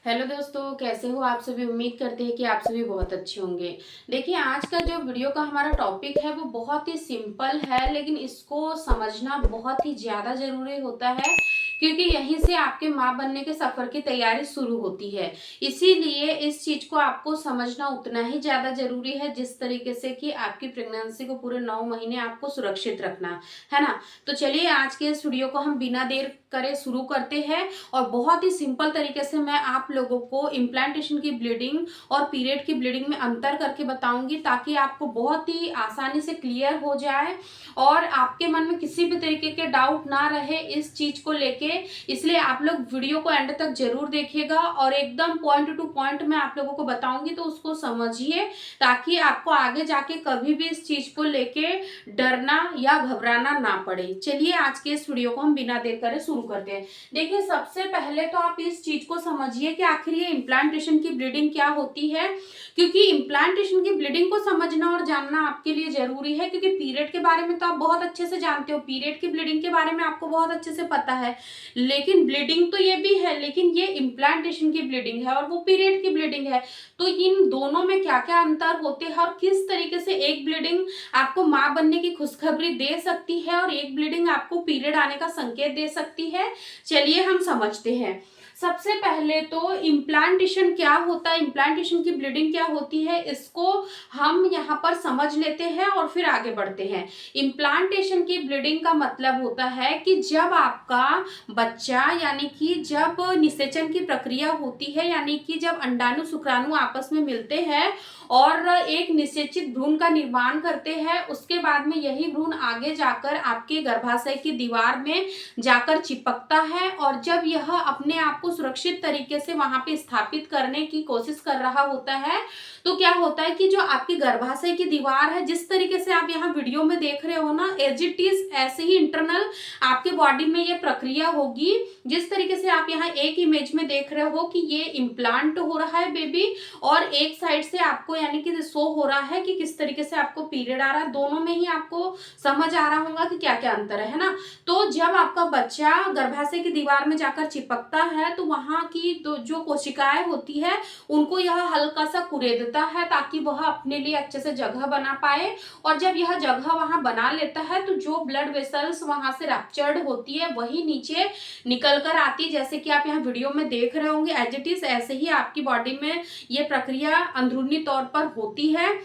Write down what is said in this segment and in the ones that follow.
Hello दोस्तों, कैसे हो आप सभी। उम्मीद करते हैं कि आप सभी बहुत अच्छे होंगे। देखिए, आज का जो वीडियो का हमारा टॉपिक है वो बहुत ही सिंपल है, लेकिन इसको समझना बहुत ही ज़्यादा ज़रूरी होता है, क्योंकि यहीं से आपके माँ बनने के सफ़र की तैयारी शुरू होती है। इसीलिए इस चीज़ को आपको समझना उतना ही ज़्यादा ज़रूरी है जिस तरीके से कि आपकी प्रेगनेंसी को पूरे 9 महीने आपको सुरक्षित रखना है ना। तो चलिए, आज के इस वीडियो को हम बिना देर करे शुरू करते हैं। और बहुत ही सिंपल तरीके से मैं आप लोगों को इम्प्लांटेशन की ब्लीडिंग और पीरियड की ब्लीडिंग में अंतर करके बताऊंगी, ताकि आपको बहुत ही आसानी से क्लियर हो जाए और आपके मन में किसी भी तरीके के डाउट ना रहे इस चीज को लेके। इसलिए आप लोग वीडियो को एंड तक जरूर देखिएगा और एकदम पॉइंट टू पॉइंट मैं आप लोगों को बताऊंगी, तो उसको समझिए ताकि आपको आगे जाके कभी भी इस चीज को लेके डरना या घबराना ना पड़े। चलिए, आज के इस वीडियो को हम बिना देर करे शुरू करते हैं। देखिए, सबसे पहले तो आप इस चीज को समझिए कि आखिर ये इम्प्लांटेशन की ब्लीडिंग क्या होती है, क्योंकि इम्प्लांटेशन की ब्लीडिंग को समझना और जानना आपके लिए जरूरी है। क्योंकि पीरियड के बारे में तो आप बहुत अच्छे से जानते हो, पीरियड की ब्लीडिंग के बारे में आपको बहुत अच्छे से पता है, लेकिन ब्लीडिंग तो ये भी है, लेकिन ये इम्प्लांटेशन की ब्लीडिंग है और वो पीरियड की ब्लीडिंग है। तो इन दोनों में क्या क्या अंतर होते हैं और किस तरीके से एक ब्लीडिंग आपको माँ बनने की खुशखबरी दे सकती है और एक ब्लीडिंग आपको पीरियड आने का संकेत दे सकती है, चलिए हम समझते हैं। सबसे पहले तो इम्प्लांटेशन क्या होता है, इम्प्लांटेशन की ब्लीडिंग क्या होती है, इसको हम यहाँ पर समझ लेते हैं और फिर आगे बढ़ते हैं। इम्प्लांटेशन की ब्लीडिंग का मतलब होता है कि जब आपका बच्चा, यानी कि जब निषेचन की प्रक्रिया होती है, यानी कि जब अंडाणु शुक्राणु आपस में मिलते हैं और एक निषेचित भ्रूण का निर्माण करते हैं, उसके बाद में यही भ्रूण आगे जाकर आपके गर्भाशय की दीवार में जाकर चिपकता है। और जब यह अपने आप को सुरक्षित तरीके से वहां पे स्थापित करने की कोशिश कर रहा होता है, तो क्या होता है कि जो आपकी गर्भाशय की दीवार है, जिस तरीके से आप यहाँ वीडियो में देख रहे हो ना, एज इट इज ऐसे ही इंटरनल आपके बॉडी में ये प्रक्रिया होगी। जिस तरीके से आप यहाँ एक इमेज में देख रहे हो कि ये इम्प्लांट हो रहा है बेबी, और एक साइड से आपको यानी कि शो हो रहा है कि किस तरीके से आपको पीरियड आ रहा है। दोनों में ही आपको समझ आ रहा होगा कि क्या क्या अंतर है ना। तो जब आपका बच्चा गर्भाशय की दीवार में जाकर चिपकता है, तो वहां की जो कोशिकाएं होती है उनको यह हल्का सा कुरेदता है, ताकि वह अपने लिए अच्छे से जगह बना पाए। और जब यह जगह वहां बना लेता है, तो जो ब्लड वेसल्स वहां से रैप्चर्ड होती है वही नीचे निकल कर आती है, जैसे कि आप यहाँ वीडियो में देख रहे होंगे। एज इट इज ऐसे ही आपकी बॉडी में ये प्रक्रिया अंदरूनी तौर पर होती है,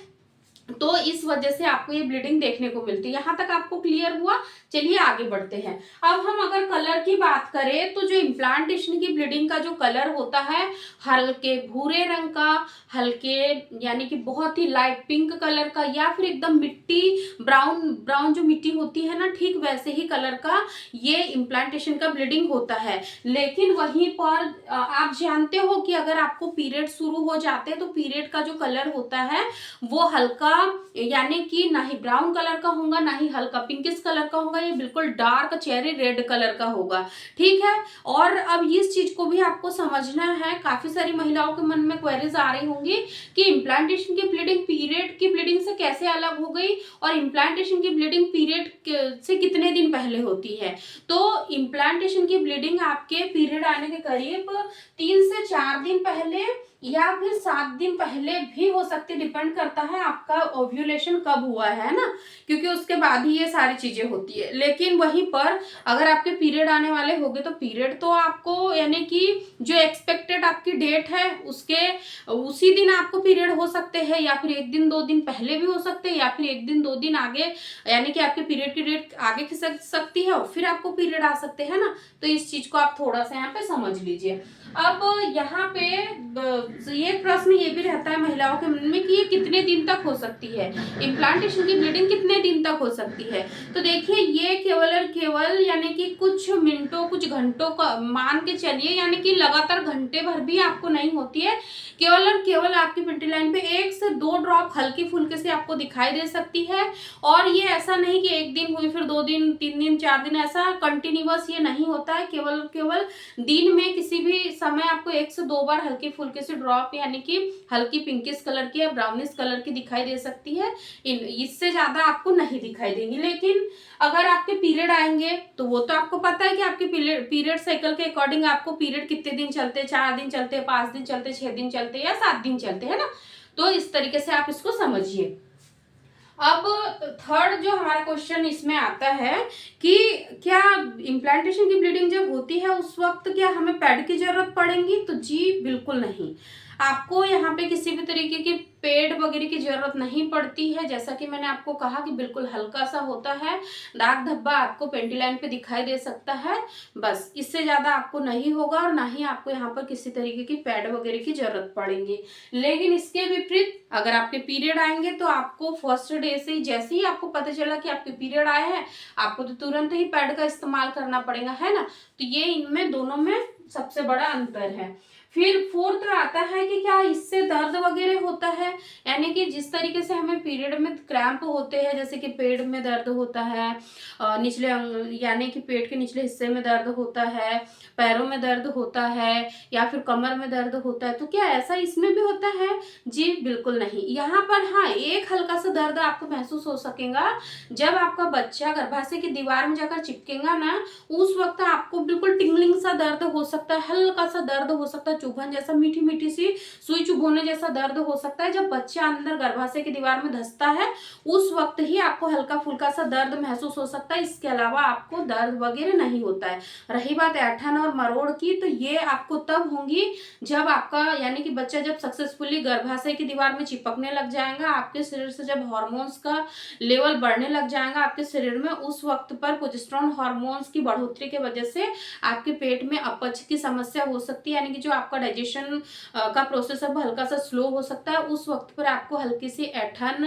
तो इस वजह से आपको ये ब्लीडिंग देखने को मिलती है। यहाँ तक आपको क्लियर हुआ। चलिए आगे बढ़ते हैं। अब हम अगर कलर की बात करें, तो जो इम्प्लांटेशन की ब्लीडिंग का जो कलर होता है, हल्के भूरे रंग का, हल्के यानी कि बहुत ही लाइट पिंक कलर का, या फिर एकदम मिट्टी ब्राउन ब्राउन जो मिट्टी होती है ना, ठीक वैसे ही कलर का ये इम्प्लांटेशन का ब्लीडिंग होता है। लेकिन वहीं पर आप जानते हो कि अगर आपको पीरियड शुरू हो जाते हैं, तो पीरियड का जो कलर होता है वो हल्का, यानी कि ना ही ब्राउन कलर का होगा ना ही हल्का पिंकिश कलर का होगा, ये बिल्कुल डार्क चेरी रेड कलर का होगा। ठीक है। और अब इस चीज को भी आपको समझना है। काफी सारी महिलाओं के मन में क्वेरीज आ रही होंगी कि इम्प्लांटेशन की ब्लीडिंग पीरियड की ब्लीडिंग से कैसे अलग हो गई, और इम्प्लांटेशन की ब्लीडिंग पीरियड से कितने दिन पहले होती है। तो इम्प्लांटेशन की ब्लीडिंग आपके पीरियड आने के करीब 3 से 4 दिन पहले या फिर 7 दिन पहले भी हो सकती, डिपेंड करता है आपका ओव्यूलेशन कब हुआ है ना, क्योंकि उसके बाद ही ये सारी चीजें होती है। लेकिन वहीं पर अगर आपके पीरियड आने वाले होंगे, तो पीरियड तो आपको यानी कि जो एक्सपेक्टेड आपकी डेट है उसके उसी दिन आपको पीरियड हो सकते हैं, या फिर 1 दिन 2 दिन पहले भी हो सकते हैं, या फिर 1 दिन 2 दिन आगे, यानी कि आपके पीरियड की डेट आगे खिसक सकती है और फिर आपको पीरियड आ सकते हैं ना। तो इस चीज को आप थोड़ा सा यहाँ पे समझ लीजिए। अब यहाँ पे ये प्रश्न ये भी रहता है महिलाओं के मन में कि ये कितने दिन तक हो सकती है, इम्प्लांटेशन की ब्लीडिंग कितने दिन तक हो सकती है। तो देखिए, ये केवल और केवल यानी कि कुछ मिनटों कुछ घंटों का मान के चलिए, यानी कि लगातार घंटे भर भी आपको नहीं होती है। केवल और केवल आपकी पिंटी लाइन पे 1 से 2 ड्रॉप हल्की फुल्के से आपको दिखाई दे सकती है। और ये ऐसा नहीं कि 1 दिन हुई फिर 2 दिन 3 दिन 4 दिन, ऐसा कंटिन्यूअस ये नहीं होता है। केवल केवल दिन में किसी भी समय आपको 1 से 2 बार हल्के फुल्के से ड्रॉप यानी कि हल्की पिंकिश कलर की या ब्राउनिश कलर की दिखाई दे सकती है, इससे ज़्यादा आपको नहीं दिखाई देंगी। लेकिन अगर आपके पीरियड आएंगे तो वो तो आपको पता है कि आपके पीरियड साइकिल के अकॉर्डिंग आपको पीरियड कितने दिन चलते हैं, 4 दिन चलते हैं, 5 दिन चलते हैं, 6 दिन चलते हैं या 7 दिन चलते हैं ना। तो इस तरीके से आप इसको समझिए। अब थर्ड जो हमारा क्वेश्चन इसमें आता है कि क्या इम्प्लांटेशन की ब्लीडिंग जब होती है उस वक्त क्या हमें पैड की जरूरत पड़ेगी? तो जी बिल्कुल नहीं, आपको यहाँ पे किसी भी तरीके की पेड वगैरह की जरूरत नहीं पड़ती है। जैसा कि मैंने आपको कहा कि बिल्कुल हल्का सा होता है, दाग धब्बा आपको पेंटी लाइन पे दिखाई दे सकता है, बस इससे ज्यादा आपको नहीं होगा और ना ही आपको यहाँ पर किसी तरीके की पैड वगैरह की जरूरत पड़ेगी। लेकिन इसके विपरीत अगर आपके पीरियड आएंगे तो आपको फर्स्ट डे से ही, जैसे ही आपको पता चला कि आपके पीरियड आए हैं, आपको तो तुरंत ही पैड का इस्तेमाल करना पड़ेगा, है ना। तो ये इनमें दोनों में सबसे बड़ा अंतर है। फिर फोर्थ आता है कि क्या इससे दर्द वगैरह होता है, यानी कि जिस तरीके से हमें पीरियड में क्रैम्प होते हैं, जैसे कि पेट में दर्द होता है, निचले यानी कि पेट के निचले हिस्से में दर्द होता है, पैरों में दर्द होता है या फिर कमर में दर्द होता है, तो क्या ऐसा इसमें भी होता है? जी बिल्कुल नहीं। यहाँ पर हाँ, एक हल्का सा दर्द आपको महसूस हो सकेगा जब आपका बच्चा गर्भाशय की दीवार में जाकर चिपकेगा ना, उस वक्त आपको बिल्कुल टिंगलिंग सा दर्द हो सकता है, हल्का सा दर्द हो सकता है, चुभन जैसा, मीठी मीठी सी सुई चुभोने जैसा दर्द हो सकता है। जब बच्चा अंदर गर्भाशय की दीवार में धंसता है उस वक्त ही आपको हल्का फुल्का सा दर्द महसूस हो सकता है, इसके अलावा आपको दर्द वगैरह नहीं होता है। रही बात ऐंठन और मरोड़ की, तो ये आपको तब होंगी जब आपका यानी कि बच्चा जब सक्सेसफुली गर्भाशय की दीवार में चिपकने लग जाएगा, आपके शरीर से जब हार्मोन्स का लेवल बढ़ने लग जाएगा आपके शरीर में, उस वक्त पर प्रोजेस्टेरोन हार्मोन्स की बढ़ोतरी के वजह से आपके पेट में अपच की समस्या हो सकती है, यानी कि जो आपका डाइजेशन का प्रोसेस है वो हल्का सा स्लो हो सकता है। उस वक्त पर आपको हल्की सी ऐंठन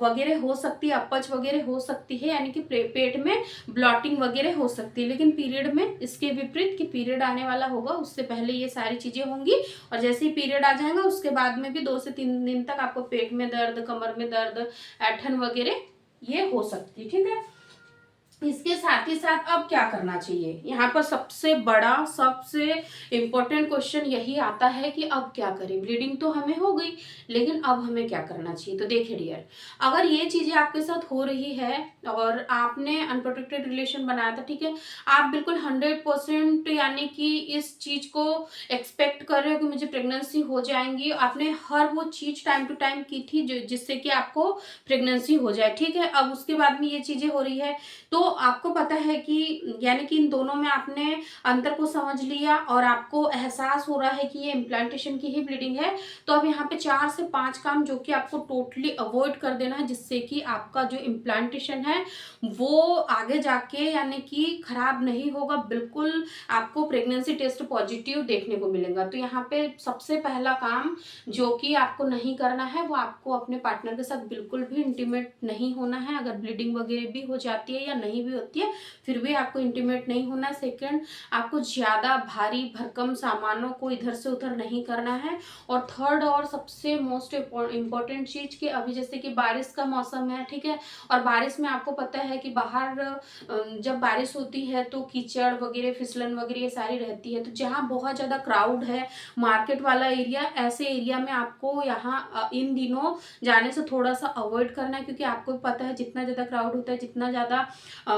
वगैरह हो सकती है, अपच वगैरह हो सकती है, यानी कि पेट में ब्लॉटिंग वगैरह हो सकती है। लेकिन पीरियड में इसके विपरीत, कि पीरियड आने वाला होगा उससे पहले ये सारी चीजें होंगी और जैसे ही पीरियड आ जाएगा उसके बाद में भी 2 से 3 दिन तक आपको पेट में दर्द, कमर में दर्द, ऐंठन वगैरह ये हो सकती है। ठीक है, इसके साथ ही साथ अब क्या करना चाहिए, यहाँ पर सबसे बड़ा सबसे इम्पोर्टेंट क्वेश्चन यही आता है कि अब क्या करें। ब्लीडिंग तो हमें हो गई, लेकिन अब हमें क्या करना चाहिए। तो देखिए डियर, अगर ये चीजें आपके साथ हो रही है और आपने अनप्रोटेक्टेड रिलेशन बनाया था, ठीक है, आप बिल्कुल 100% यानी कि इस चीज को एक्सपेक्ट कर रहे हो कि मुझे प्रेगनेंसी हो जाएंगी, आपने हर वो चीज टाइम टू टाइम की थी जिससे कि आपको प्रेगनेंसी हो जाए, ठीक है। अब उसके बाद में ये चीजें हो रही है तो आपको पता है कि यानी कि इन दोनों में आपने अंतर को समझ लिया और आपको एहसास हो रहा है कि ये इम्प्लांटेशन की ही ब्लीडिंग है। तो अब यहाँ पे 4 से 5 काम जो कि आपको टोटली अवॉइड कर देना है, जिससे कि आपका जो इम्प्लांटेशन है वो आगे जाके यानी कि खराब नहीं होगा, बिल्कुल आपको प्रेगनेंसी टेस्ट पॉजिटिव देखने को मिलेगा। तो यहाँ पे सबसे पहला काम जो कि आपको नहीं करना है वो आपको अपने पार्टनर के साथ बिल्कुल भी इंटीमेट नहीं होना है। अगर ब्लीडिंग वगैरह भी हो जाती है या नहीं भी होती है फिर भी आपको इंटीमेट नहीं होना है। सेकंड, आपको ज्यादा भारी भरकम सामानों को इधर से उधर नहीं करना है। और थर्ड और सबसे मोस्ट इम्पोर्टेंट चीज कि अभी जैसे कि बारिश का मौसम है, ठीक है, और बारिश में आपको पता है कि बाहर जब बारिश होती है तो कीचड़ वगैरह, फिसलन वगैरह ये सारी रहती है। तो जहाँ बहुत ज्यादा क्राउड है, मार्केट वाला एरिया, ऐसे एरिया में आपको यहाँ इन दिनों जाने से थोड़ा सा अवॉइड करना है, क्योंकि आपको पता है जितना ज्यादा क्राउड होता है, जितना ज्यादा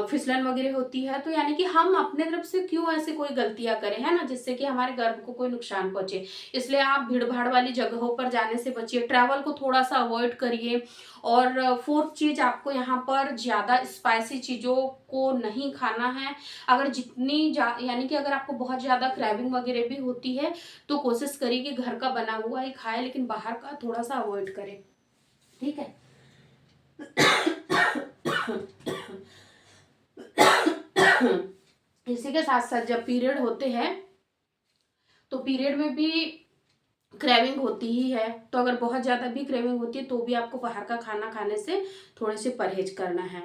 फिसलन वगैरह होती है, तो यानी कि हम अपने तरफ से क्यों ऐसे कोई गलतियां करें, है ना, जिससे कि हमारे गर्भ को कोई नुकसान पहुंचे। इसलिए आप भीड़ भाड़ वाली जगहों पर जाने से बचिए, ट्रैवल को थोड़ा सा अवॉइड करिए। और फोर्थ चीज, आपको यहाँ पर ज्यादा स्पाइसी चीजों को नहीं खाना है। अगर जितनी यानी कि अगर आपको बहुत ज्यादा क्रेविंग वगैरह भी होती है तो कोशिश करिए कि घर का बना हुआ ही खाए, लेकिन बाहर का थोड़ा सा अवॉइड करें, ठीक है। इसी के साथ साथ जब पीरियड होते हैं तो पीरियड में भी क्रेविंग होती ही है, तो अगर बहुत ज़्यादा भी क्रेविंग होती है तो भी आपको बाहर का खाना खाने से थोड़े से परहेज करना है।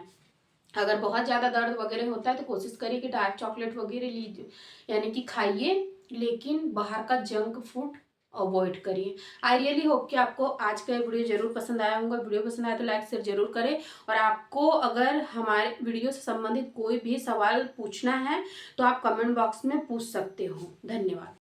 अगर बहुत ज़्यादा दर्द वगैरह होता है तो कोशिश करिए कि डार्क चॉकलेट वगैरह लीजिए, यानी कि खाइए, लेकिन बाहर का जंक फूड अवॉइड करिए। आई रियली होप कि आपको आज का वीडियो जरूर पसंद आया होगा। वीडियो पसंद आया तो लाइक शेयर जरूर करें, और आपको अगर हमारे वीडियो से संबंधित कोई भी सवाल पूछना है तो आप कमेंट बॉक्स में पूछ सकते हो। धन्यवाद।